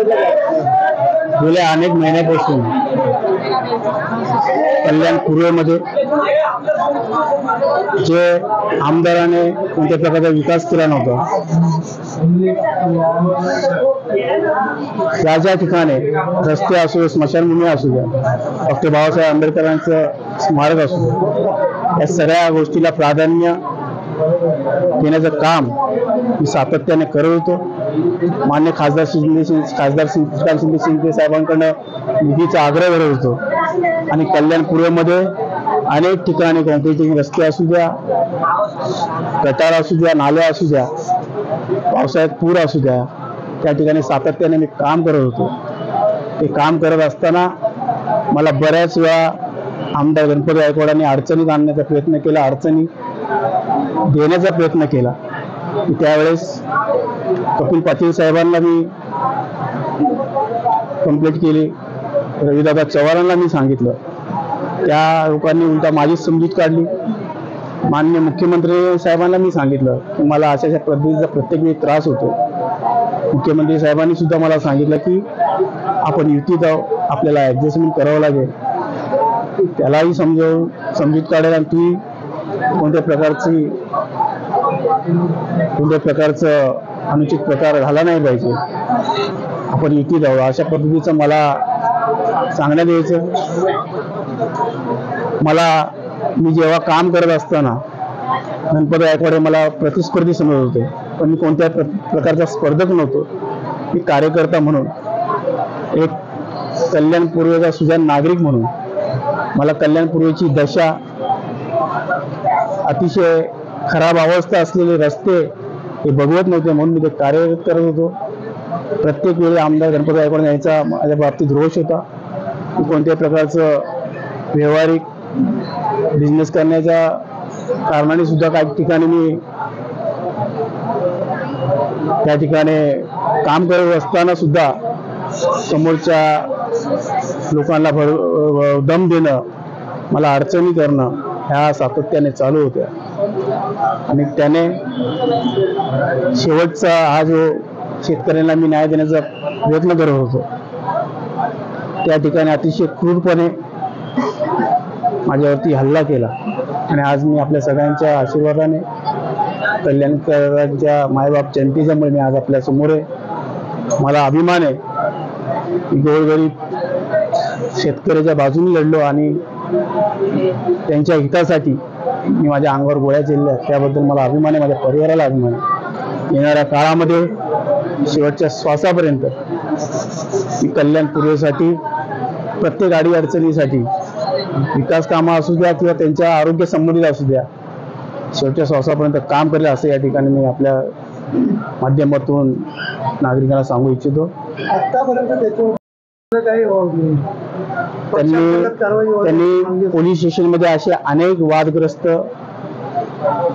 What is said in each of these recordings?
गेल्या अनेक महिन्यापासून कल्याण पूर्वेमध्ये जे आमदाराने कोणत्या प्रकारचा विकास केला नव्हता, ज्या ठिकाणी रस्ते असू, स्मशानभूमी असू द्या, डॉक्टर बाबासाहेब आंबेडकरांचं स्मारक असू द्या, या सगळ्या गोष्टीला प्राधान्य देण्याचं काम मी सातत्याने करत होतो. मान्य खासदार श्रीकांत शिंदे साहेबांकडनं निधीचा आग्रह करत होतो आणि कल्याण पूर्वेमध्ये अनेक ठिकाणी कॉन्क्रीटिंग रस्ते असू द्या, गटार असू द्या, नाल्या असू द्या, पावसाळ्यात पूर असू द्या, त्या ठिकाणी सातत्याने मी काम करत होतो. ते काम करत असताना मला बऱ्याच वेळा आमदार गणपत गायकवाडांनी अडचणीत आणण्याचा प्रयत्न केला, अडचणी देण्याचा प्रयत्न केला. त्यावेळेस कपिल पाटील साहेबांना मी कंप्लेंट केली, रविदादा चव्हाणांना मी सांगितलं. त्या लोकांनी उलटा माझीच समजूत काढली. माननीय मुख्यमंत्री साहेबांना मी सांगितलं की मला अशा पद्धतीचा प्रत्येक वेळी त्रास होतो. मुख्यमंत्री साहेबांनी सुद्धा मला सांगितलं की आपण युतीत आहोत, आपल्याला ऍडजस्टमेंट करावं लागेल. त्यालाही समजूत काढेल आणि ती कोणत्या प्रकारचं अनुचित प्रकार झाला नाही पाहिजे, आपण युतीत आहोत अशा पद्धतीचं मला सांगण्यात यायचं. मी जेव्हा काम करत असताना गणपत गायकवाड मला प्रतिस्पर्धी समजत होते, पण मी कोणत्या प्रकारचा स्पर्धक नव्हतो. मी कार्यकर्ता म्हणून, एक कल्याण पूर्वेचा सुजाण नागरिक म्हणून मला कल्याण पूर्वेची दशा, अतिशय खराब अवस्था असलेले रस्ते हे बघवत नव्हते, म्हणून मी ते कार्य करत होतो. प्रत्येक वेळी आमदार गणपत गायकवाड यांचा माझ्या बाबतीत रोष होता. मी कोणत्याही प्रकारचं व्यावहारिक बिझनेस करण्याच्या कारणाने सुद्धा काही ठिकाणी मी त्या ठिकाणी काम करत असताना सुद्धा समोरच्या लोकांना दम देणं, मला अडचणी करणं ह्या सातत्याने चालू होत्या. आणि त्याने शेवटचा हा जो शेतकऱ्यांना मी न्याय देण्याचा प्रयत्न करत होतो, त्या ठिकाणी अतिशय क्रूरपणे माझ्यावरती हल्ला केला. आणि आज मी आपल्या सगळ्यांच्या आशीर्वादाने, कल्याणकरांच्या मायबाप जनतेच्यामुळे मी आज आपल्या समोर आहे. मला अभिमान आहे की गोरगरीब शेतकऱ्याच्या बाजूने लढलो आणि त्यांच्या हितासाठी मी माझ्या अंगावर गोळ्या झेलल्या. त्याबद्दल मला अभिमान आहे, माझ्या परिवाराला अभिमान आहे. येणाऱ्या काळामध्ये शेवटच्या श्वासापर्यंत मी कल्याण पूर्वेसाठी, प्रत्येक अडीअडचणीसाठी, विकास कामं असू द्या किंवा त्यांच्या आरोग्य संबंधित असू द्या, शेवटच्या श्वासापर्यंत काम करेल असं या ठिकाणी मी आपल्या माध्यमातून नागरिकांना सांगू इच्छितो. त्यांनी पोलीस स्टेशनमध्ये असे अनेक वादग्रस्त,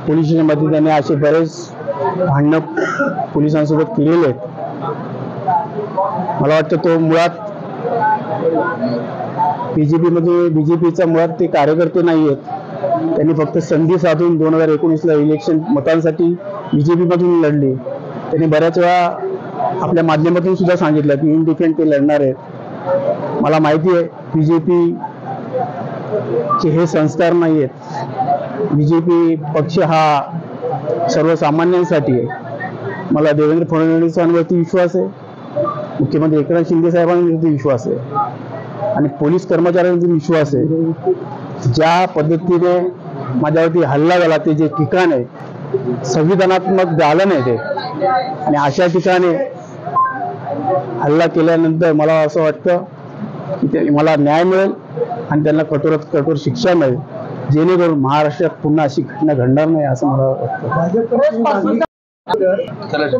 पोलीस स्टेशनमध्ये त्यांनी असे बरेच भांडणं पोलिसांसोबत केलेले आहेत. मला वाटतं तो मुळात बीजेपीचा मुळात ते कार्यकर्ते नाही आहेत. त्यांनी फक्त संधी साधून 2019ला इलेक्शन मतांसाठी बीजेपी मधून लढले. त्यांनी बऱ्याच वेळा आपल्या माध्यमातून सुद्धा सांगितलं की इन डिफेंड ते लढणार आहेत. मला माहिती आहे बीजेपी चे हे संस्कार नाही आहेत. बीजेपी पक्ष हा सर्वसामान्यांसाठी आहे. मला देवेंद्र फडणवीसांवरती विश्वास आहे, मुख्यमंत्री एकनाथ शिंदे साहेबांवरती विश्वास आहे आणि पोलीस कर्मचाऱ्यांवरती विश्वास आहे. ज्या पद्धतीने माझ्यावरती हल्ला झाला ते जे ठिकाण आहे संविधानात्मक झालं नाही ते, आणि अशा ठिकाणी हल्ला केल्यानंतर मला असं वाटतं की मला न्याय मिळेल आणि त्यांना कठोरात कठोर शिक्षा मिळेल, जेणेकरून महाराष्ट्रात पुन्हा अशी घटना घडणार नाही असं मला वाटतं.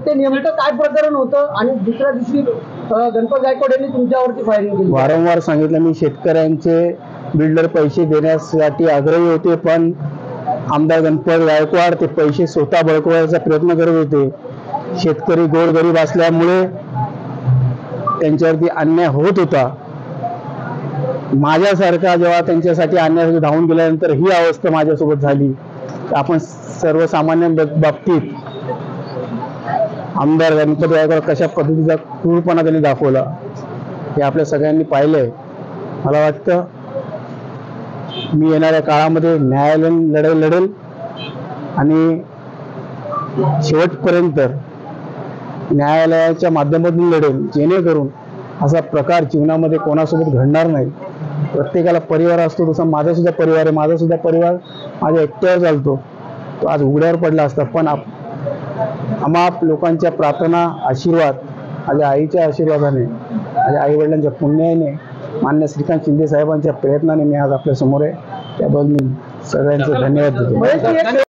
ते नेमकं काय प्रकरण होतं आणि दुसऱ्या दिवशी गणपत गायकवाड यांनी तुमच्यावरती फायरिंग केली? वारंवार सांगितलं मी, शेतकऱ्यांचे बिल्डर पैसे देण्यासाठी आग्रही होते, पण आमदार गणपत गायकवाड ते पैसे स्वतः बळकवण्याचा प्रयत्न करत होते. शेतकरी गोरगरीब असल्यामुळे त्यांच्यावरती अन्याय होत होता. माझ्यासारखा जेव्हा त्यांच्यासाठी अन्यायासाठी धावून गेल्यानंतर ही अवस्था माझ्यासोबत झाली. आपण सर्वसामान्य बाबतीत आमदार गणपती गायकवाड कशा पद्धतीचा क्रूरपणा त्यांनी दाखवला हे आपल्या सगळ्यांनी पाहिलंय. मला वाटतं मी येणाऱ्या काळामध्ये न्यायालयीन लढाई लढेल आणि शेवटपर्यंत न्यायालयाच्या माध्यमातून लढेल, जेणेकरून असा प्रकार जीवनामध्ये कोणासोबत घडणार नाही. प्रत्येकाला परिवार असतो, तसा माझा सुद्धा परिवार आहे. माझा सुद्धा परिवार माझ्या एकट्यावर चालतो. तो आज उघड्यावर पडला असता, पण आम्हा लोकांच्या प्रार्थना, आशीर्वाद, माझ्या आईच्या आशीर्वादाने, माझ्या आई वडिलांच्या पुण्याने, मान्य श्रीकांत शिंदे साहेबांच्या प्रयत्नाने मी आज आपल्या समोर आहे. त्याबद्दल मी सगळ्यांचे धन्यवाद देतो.